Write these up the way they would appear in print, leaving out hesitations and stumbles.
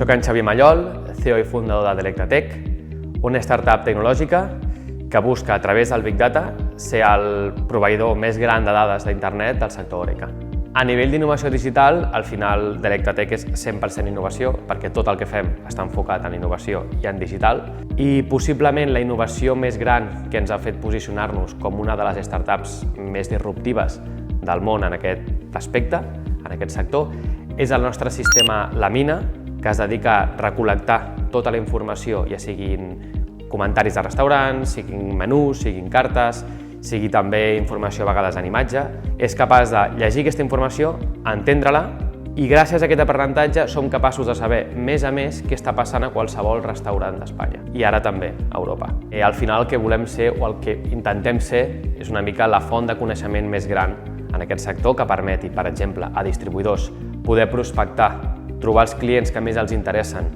Soc en Xavier Mallol, CEO i fundador de Delectatec, una startup tecnològica que busca, a través del Big Data, ser el proveïdor més gran de dades d'internet del sector Horeca. A nivell d'innovació digital, al final Delectatec és 100% innovació, perquè tot el que fem està enfocat en innovació i en digital. I possiblement la innovació més gran que ens ha fet posicionar-nos com una de les startups més disruptives del món en aquest aspecte, en aquest sector, és el nostre sistema Lamina, que es dedica a recol·lectar tota la informació, ja siguin comentaris de restaurants, siguin menús, siguin cartes, sigui també informació a vegades en imatge. És capaç de llegir aquesta informació, entendre-la i gràcies a aquest aprenentatge som capaços de saber més a més què està passant a qualsevol restaurant d'Espanya i ara també a Europa. Al final el que volem ser o el que intentem ser és una mica la font de coneixement més gran en aquest sector que permeti, per exemple, a distribuïdors poder prospectar, trobar els clients que més els interessen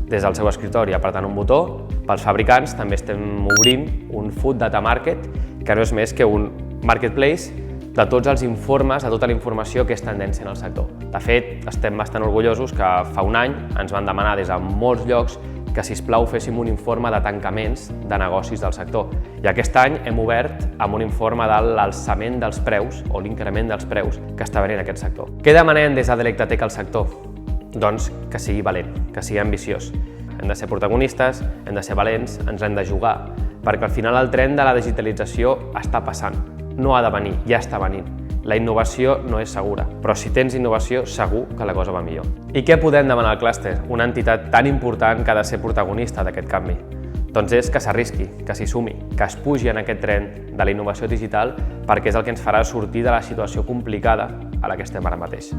des del seu escritori apretant un botó. Pels fabricants també estem obrint un Food Data Market, que no és més que un marketplace de tots els informes, de tota la informació que és tendència en el sector. De fet, estem bastant orgullosos que fa un any ens van demanar des de molts llocs que, sisplau, féssim un informe de tancaments de negocis del sector. I aquest any hem obert amb un informe de l'alçament dels preus o l'increment dels preus que està venint en aquest sector. Què demanem des de Delectatec al sector? Doncs que sigui valent, que sigui ambiciós. Hem de ser protagonistes, hem de ser valents, ens hem de jugar, perquè al final el tren de la digitalització està passant. No ha de venir, ja està venint. La innovació no és segura, però si tens innovació, segur que la cosa va millor. I què podem demanar al clúster, una entitat tan important que ha de ser protagonista d'aquest canvi? Doncs és que s'arrisqui, que s'hi sumi, que es pugi en aquest tren de la innovació digital perquè és el que ens farà sortir de la situació complicada a la que estem ara mateix.